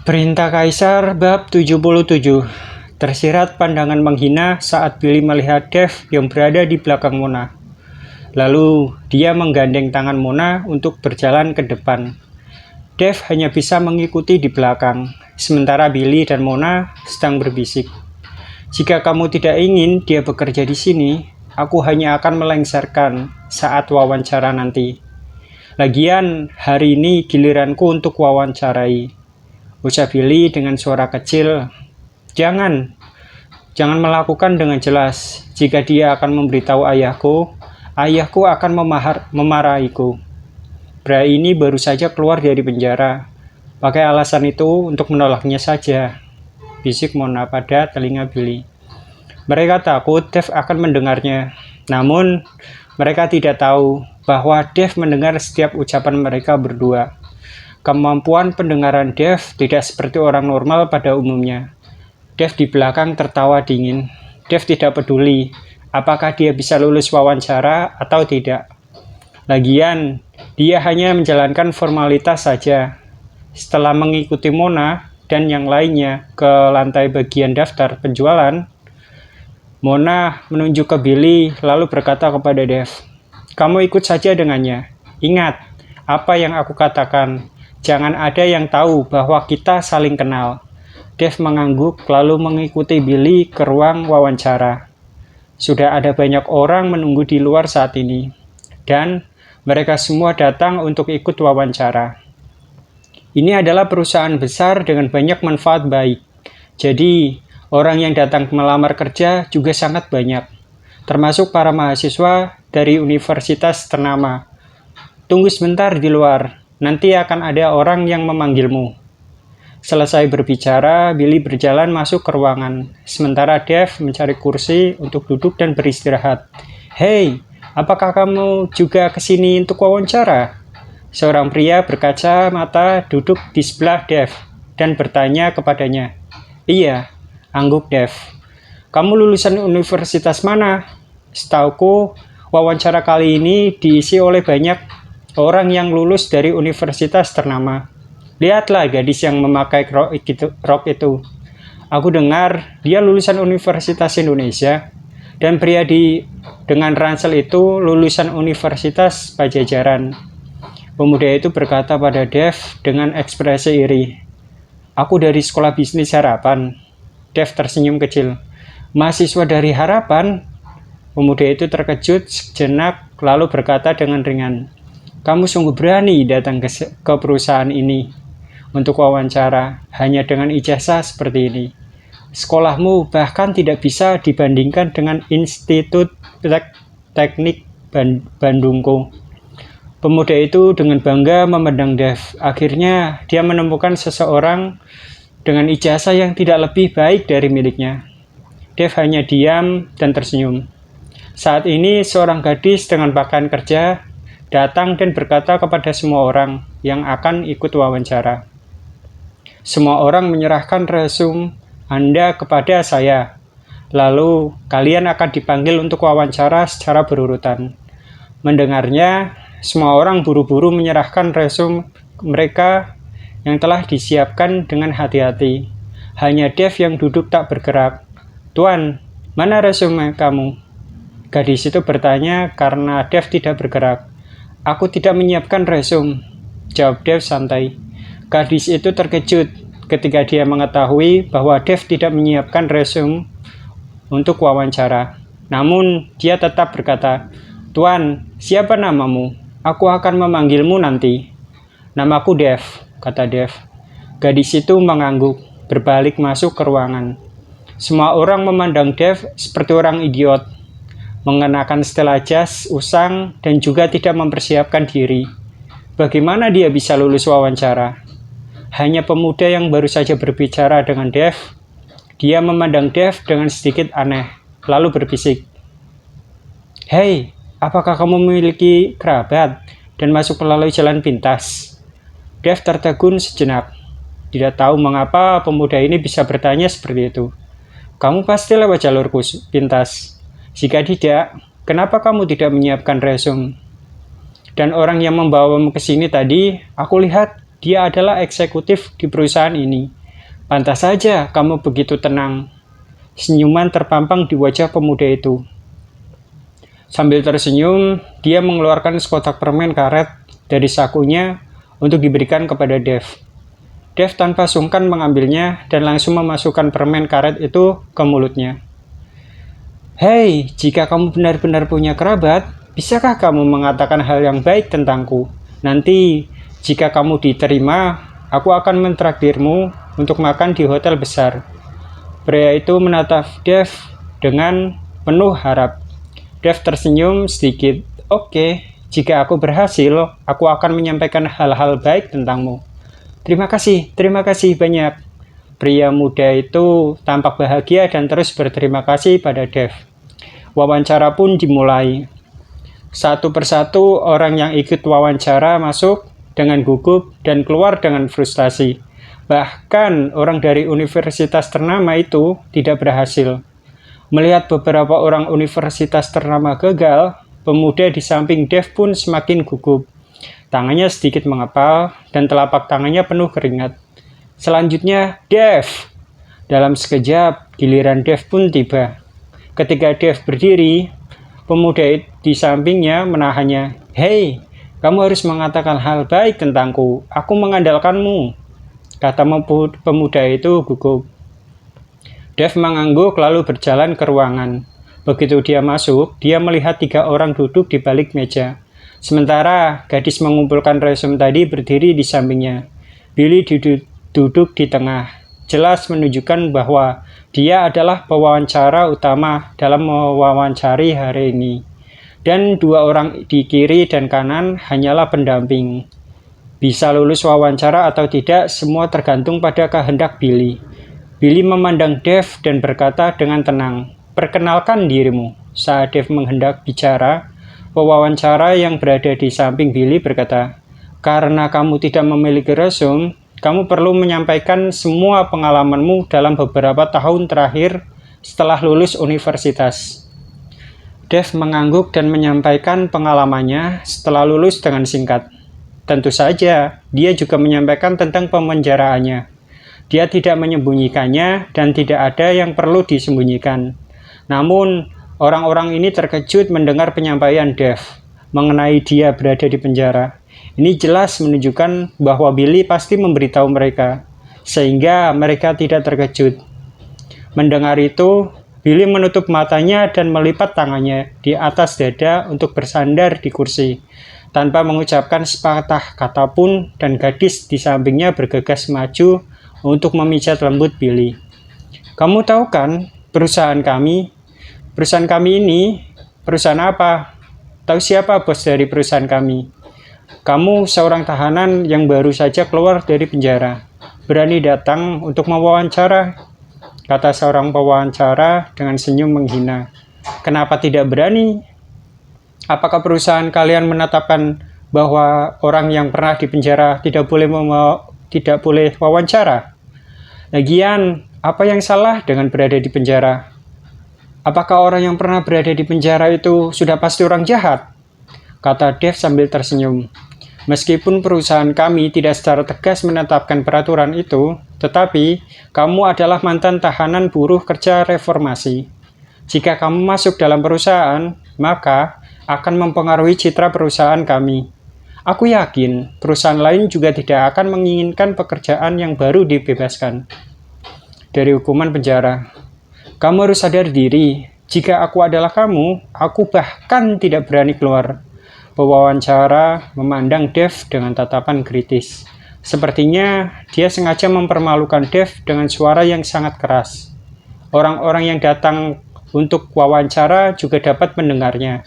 Perintah Kaisar bab 77. Tersirat pandangan menghina saat Billy melihat Dev yang berada di belakang Mona. Lalu dia menggandeng tangan Mona untuk berjalan ke depan. Dev hanya bisa mengikuti di belakang, sementara Billy dan Mona sedang berbisik. Jika kamu tidak ingin dia bekerja di sini, aku hanya akan melengsarkan saat wawancara nanti. Lagian hari ini giliranku untuk wawancarai, ucap Billy dengan suara kecil. Jangan melakukan dengan jelas. Jika dia akan memberitahu ayahku akan memarahiku. Pria ini baru saja keluar dari penjara. Pakai alasan itu untuk menolaknya saja, bisik Mona pada telinga Billy. Mereka takut Dev akan mendengarnya. Namun, mereka tidak tahu bahwa Dev mendengar setiap ucapan mereka berdua. Kemampuan pendengaran Dev tidak seperti orang normal pada umumnya. Dev di belakang tertawa dingin. Dev tidak peduli apakah dia bisa lulus wawancara atau tidak. Lagian, dia hanya menjalankan formalitas saja. Setelah mengikuti Mona dan yang lainnya ke lantai bagian daftar penjualan, Mona menunjuk ke Billy lalu berkata kepada Dev, "Kamu ikut saja dengannya. Ingat apa yang aku katakan. Jangan ada yang tahu bahwa kita saling kenal." Dev mengangguk lalu mengikuti Billy ke ruang wawancara. Sudah ada banyak orang menunggu di luar saat ini, dan mereka semua datang untuk ikut wawancara. Ini adalah perusahaan besar dengan banyak manfaat baik. Jadi, orang yang datang melamar kerja juga sangat banyak, termasuk para mahasiswa dari universitas ternama. Tunggu sebentar di luar, nanti akan ada orang yang memanggilmu. Selesai berbicara, Billy berjalan masuk ke ruangan, sementara Dev mencari kursi untuk duduk dan beristirahat. "Hei, apakah kamu juga kesini untuk wawancara?" Seorang pria berkaca mata duduk di sebelah Dev dan bertanya kepadanya. "Iya," angguk Dev. "Kamu lulusan universitas mana?" "Setauku, wawancara kali ini diisi oleh banyak orang yang lulus dari universitas ternama. Lihatlah gadis yang memakai rok itu. Aku dengar dia lulusan Universitas Indonesia, dan pria dengan ransel itu lulusan Universitas Pajajaran." Pemuda itu berkata pada Dev dengan ekspresi iri. "Aku dari Sekolah Bisnis Harapan." Dev tersenyum kecil. "Mahasiswa dari Harapan?" Pemuda itu terkejut sejenak lalu berkata dengan ringan, "Kamu sungguh berani datang ke perusahaan ini untuk wawancara hanya dengan ijazah seperti ini. Sekolahmu bahkan tidak bisa dibandingkan dengan Institut Teknik Bandungku." Pemuda itu dengan bangga memandang Dev. Akhirnya dia menemukan seseorang dengan ijazah yang tidak lebih baik dari miliknya. Dev hanya diam dan tersenyum. Saat ini seorang gadis dengan pakaian kerja datang dan berkata kepada semua orang yang akan ikut wawancara, "Semua orang menyerahkan resume Anda kepada saya. Lalu kalian akan dipanggil untuk wawancara secara berurutan." Mendengarnya, semua orang buru-buru menyerahkan resume mereka yang telah disiapkan dengan hati-hati. Hanya Dev yang duduk tak bergerak. "Tuan, mana resume kamu?" Gadis itu bertanya karena Dev tidak bergerak. "Aku tidak menyiapkan resume," jawab Dev santai. Gadis itu terkejut ketika dia mengetahui bahwa Dev tidak menyiapkan resume untuk wawancara. Namun, dia tetap berkata, "Tuan, siapa namamu? Aku akan memanggilmu nanti." "Namaku Dev," kata Dev. Gadis itu mengangguk, berbalik masuk ke ruangan. Semua orang memandang Dev seperti orang idiot, mengenakan setelah jas, usang, dan juga tidak mempersiapkan diri. Bagaimana dia bisa lulus wawancara? Hanya pemuda yang baru saja berbicara dengan Dev. Dia memandang Dev dengan sedikit aneh, lalu berbisik, "Hei, apakah kamu memiliki kerabat dan masuk melalui jalan pintas?" Dev tertegun sejenak. Tidak tahu mengapa pemuda ini bisa bertanya seperti itu. "Kamu pasti lewat jalur pintas. Jika tidak, kenapa kamu tidak menyiapkan resume? Dan orang yang membawamu ke sini tadi, aku lihat Dia adalah eksekutif di perusahaan ini. Pantas saja kamu begitu tenang. Senyuman terpampang di wajah pemuda itu. Sambil tersenyum, dia mengeluarkan sekotak permen karet dari sakunya untuk diberikan kepada Dev. Dev tanpa sungkan mengambilnya dan langsung memasukkan permen karet itu ke mulutnya. Hei, jika kamu benar-benar punya kerabat, bisakah kamu mengatakan hal yang baik tentangku? Nanti, jika kamu diterima, aku akan mentraktirmu untuk makan di hotel besar. Pria itu menatap Dev dengan penuh harap. Dev tersenyum sedikit. Oke, jika aku berhasil, aku akan menyampaikan hal-hal baik tentangmu. Terima kasih banyak. Pria muda itu tampak bahagia dan terus berterima kasih pada Dev. Wawancara pun dimulai. Satu persatu orang yang ikut wawancara masuk dengan gugup dan keluar dengan frustasi. Bahkan orang dari universitas ternama itu tidak berhasil. Melihat beberapa orang universitas ternama gagal, pemuda di samping Dev pun semakin gugup. Tangannya sedikit mengepal dan telapak tangannya penuh keringat. Selanjutnya, Dev. Dalam sekejap, giliran Dev pun tiba. Ketika Dev berdiri, pemuda di sampingnya menahannya. Hei, kamu harus mengatakan hal baik tentangku. Aku mengandalkanmu, kata pemuda itu gugup. Dev mengangguk lalu berjalan ke ruangan. Begitu dia masuk, dia melihat 3 orang duduk di balik meja. Sementara gadis mengumpulkan resume tadi berdiri di sampingnya. Billy duduk di tengah, jelas menunjukkan bahwa dia adalah pewawancara utama dalam mewawancari hari ini. Dan 2 orang di kiri dan kanan hanyalah pendamping. Bisa lulus wawancara atau tidak, semua tergantung pada kehendak Billy. Billy memandang Dev dan berkata dengan tenang, perkenalkan dirimu. Saat Dev menghendak bicara, pewawancara yang berada di samping Billy berkata, karena kamu tidak memiliki resume, kamu perlu menyampaikan semua pengalamanmu dalam beberapa tahun terakhir setelah lulus universitas. Dev mengangguk dan menyampaikan pengalamannya setelah lulus dengan singkat. Tentu saja, dia juga menyampaikan tentang pemenjaraannya. Dia tidak menyembunyikannya dan tidak ada yang perlu disembunyikan. Namun, orang-orang ini terkejut mendengar penyampaian Dev mengenai dia berada di penjara. Ini jelas menunjukkan bahwa Billy pasti memberitahu mereka, sehingga mereka tidak terkejut. Mendengar itu, Billy menutup matanya dan melipat tangannya di atas dada untuk bersandar di kursi, tanpa mengucapkan sepatah kata pun, dan gadis di sampingnya bergegas maju untuk memijat lembut Billy. Kamu tahu kan, perusahaan kami ini, perusahaan apa? Tahu siapa bos dari perusahaan kami? Kamu seorang tahanan yang baru saja keluar dari penjara. Berani datang untuk mewawancara? Kata seorang pewawancara dengan senyum menghina. Kenapa tidak berani? Apakah perusahaan kalian menetapkan bahwa orang yang pernah di penjara tidak boleh wawancara? Lagian, apa yang salah dengan berada di penjara? Apakah orang yang pernah berada di penjara itu sudah pasti orang jahat? Kata Dev sambil tersenyum. Meskipun perusahaan kami tidak secara tegas menetapkan peraturan itu, tetapi kamu adalah mantan tahanan buruh kerja reformasi. Jika kamu masuk dalam perusahaan, maka akan mempengaruhi citra perusahaan kami. Aku yakin perusahaan lain juga tidak akan menginginkan pekerjaan yang baru dibebaskan dari hukuman penjara. Kamu harus sadar diri, jika aku adalah kamu, aku bahkan tidak berani keluar. Pewawancara memandang Dev dengan tatapan kritis. Sepertinya dia sengaja mempermalukan Dev dengan suara yang sangat keras. Orang-orang yang datang untuk wawancara juga dapat mendengarnya.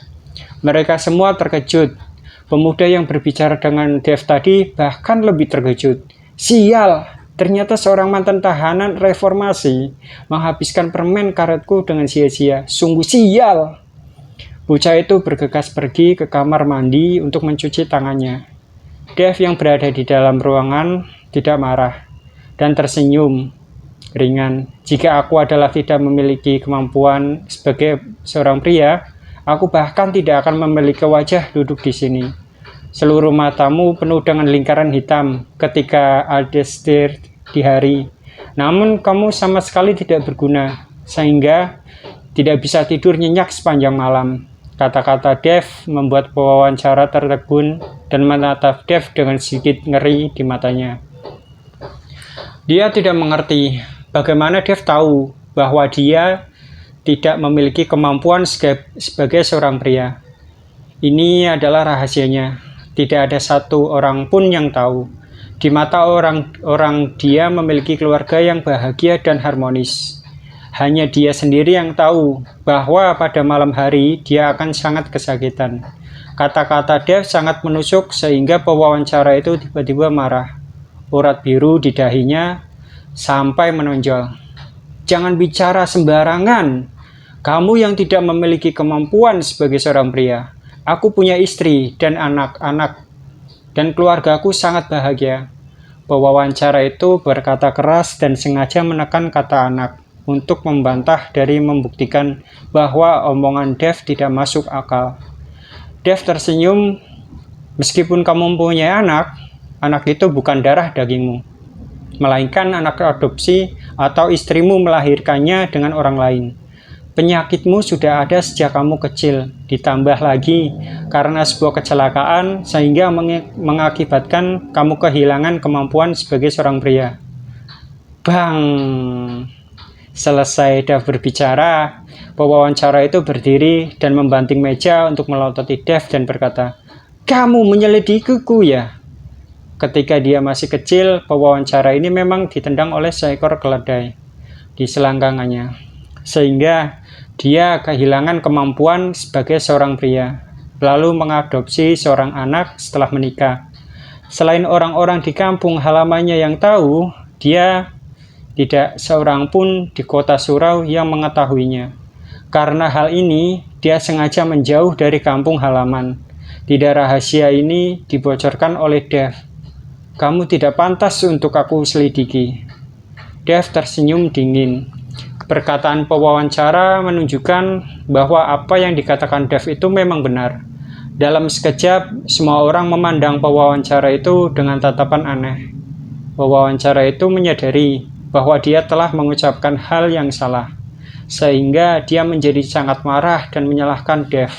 Mereka semua terkejut. Pemuda yang berbicara dengan Dev tadi bahkan lebih terkejut. Sial, ternyata seorang mantan tahanan reformasi menghabiskan permen karetku dengan sia-sia. Sungguh sial. Bocah itu bergegas pergi ke kamar mandi untuk mencuci tangannya. Dev yang berada di dalam ruangan tidak marah dan tersenyum ringan. Jika aku adalah tidak memiliki kemampuan sebagai seorang pria, aku bahkan tidak akan memiliki wajah duduk di sini. Seluruh matamu penuh dengan lingkaran hitam ketika Aldestyr di hari. Namun kamu sama sekali tidak berguna, sehingga tidak bisa tidur nyenyak sepanjang malam. Kata-kata Dev membuat pewawancara tertegun dan menatap Dev dengan sedikit ngeri di matanya. Dia tidak mengerti bagaimana Dev tahu bahwa dia tidak memiliki kemampuan sebagai seorang pria. Ini adalah rahasianya. Tidak ada satu orang pun yang tahu. Di mata orang dia memiliki keluarga yang bahagia dan harmonis. Hanya dia sendiri yang tahu bahwa pada malam hari dia akan sangat kesakitan. Kata-kata Dev sangat menusuk sehingga pewawancara itu tiba-tiba marah. Urat biru di dahinya sampai menonjol. Jangan bicara sembarangan. Kamu yang tidak memiliki kemampuan sebagai seorang pria. Aku punya istri dan anak-anak, dan keluargaku sangat bahagia. Pewawancara itu berkata keras dan sengaja menekan kata anak untuk membantah dari membuktikan bahwa omongan Dev tidak masuk akal. Dev tersenyum, meskipun kamu mempunyai anak itu bukan darah dagingmu, melainkan anak adopsi atau istrimu melahirkannya dengan orang lain. Penyakitmu sudah ada sejak kamu kecil, ditambah lagi karena sebuah kecelakaan sehingga mengakibatkan kamu kehilangan kemampuan sebagai seorang pria. Bang! Selesai Dev berbicara, pewawancara itu berdiri dan membanting meja untuk melototi Dev dan berkata, "Kamu menyelidikiku ya?" Ketika dia masih kecil, pewawancara ini memang ditendang oleh seekor keledai di selangkangannya, sehingga dia kehilangan kemampuan sebagai seorang pria, lalu mengadopsi seorang anak setelah menikah. Selain orang-orang di kampung halamannya yang tahu, dia tidak seorang pun di kota surau yang mengetahuinya. Karena hal ini, dia sengaja menjauh dari kampung halaman. Tidak rahasia ini dibocorkan oleh Dev. Kamu tidak pantas untuk aku selidiki. Dev tersenyum dingin. Perkataan pewawancara menunjukkan bahwa apa yang dikatakan Dev itu memang benar. Dalam sekejap, semua orang memandang pewawancara itu dengan tatapan aneh. Pewawancara itu menyadari bahwa dia telah mengucapkan hal yang salah, sehingga dia menjadi sangat marah dan menyalahkan Dev.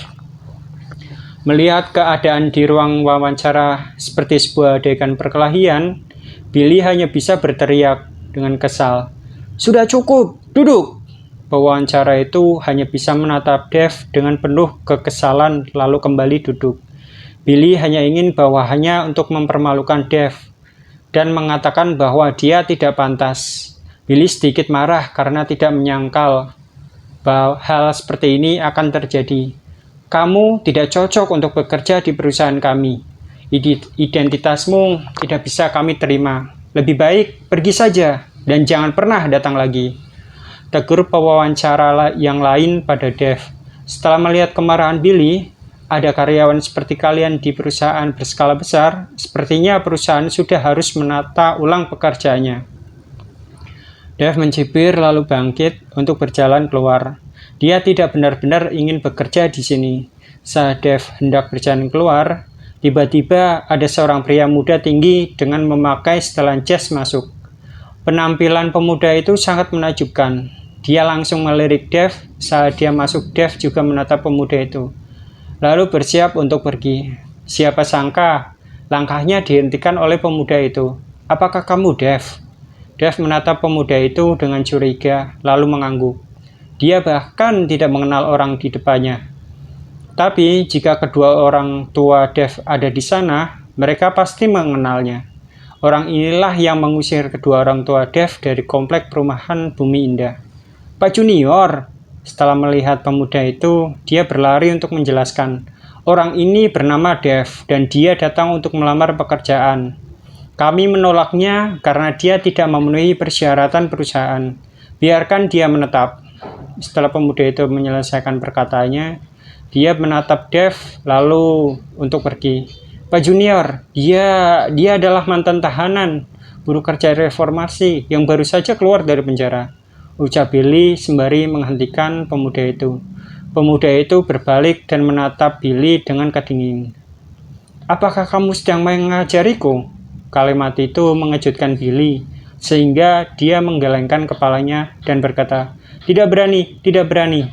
Melihat keadaan di ruang wawancara seperti sebuah adegan perkelahian, Billy hanya bisa berteriak dengan kesal, "Sudah cukup, duduk!" Pewawancara itu hanya bisa menatap Dev dengan penuh kekesalan lalu kembali duduk. Billy hanya ingin bawahannya untuk mempermalukan Dev dan mengatakan bahwa dia tidak pantas. Billy sedikit marah karena tidak menyangkal bahwa hal seperti ini akan terjadi. Kamu tidak cocok untuk bekerja di perusahaan kami. Identitasmu tidak bisa kami terima. Lebih baik pergi saja dan jangan pernah datang lagi. Tegur pewawancara yang lain pada Dev. Setelah melihat kemarahan Billy, ada karyawan seperti kalian di perusahaan berskala besar, sepertinya perusahaan sudah harus menata ulang pekerjaannya. Dev mencibir lalu bangkit untuk berjalan keluar. Dia tidak benar-benar ingin bekerja di sini. Saat Dev hendak berjalan keluar, tiba-tiba ada seorang pria muda tinggi dengan memakai setelan jas masuk. Penampilan pemuda itu sangat menakjubkan. Dia langsung melirik Dev. Saat dia masuk, Dev juga menatap pemuda itu, lalu bersiap untuk pergi. Siapa sangka, langkahnya dihentikan oleh pemuda itu. "Apakah kamu Dev?" Dev menatap pemuda itu dengan curiga, lalu mengangguk. Dia bahkan tidak mengenal orang di depannya. Tapi jika kedua orang tua Dev ada di sana, mereka pasti mengenalnya. Orang inilah yang mengusir kedua orang tua Dev dari komplek perumahan Bumi Indah. "Pak Junior." Setelah melihat pemuda itu, dia berlari untuk menjelaskan. "Orang ini bernama Dev dan dia datang untuk melamar pekerjaan. Kami menolaknya karena dia tidak memenuhi persyaratan perusahaan. Biarkan dia menetap." Setelah pemuda itu menyelesaikan perkataannya, dia menatap Dev lalu untuk pergi. "Pak Junior, dia adalah mantan tahanan, buruh kerja reformasi yang baru saja keluar dari penjara," ucap Billy sembari menghentikan pemuda itu. Pemuda itu berbalik dan menatap Billy dengan kedingin. Apakah kamu sedang mengajariku? Kalimat itu mengejutkan Billy, sehingga dia menggelengkan kepalanya dan berkata, tidak berani,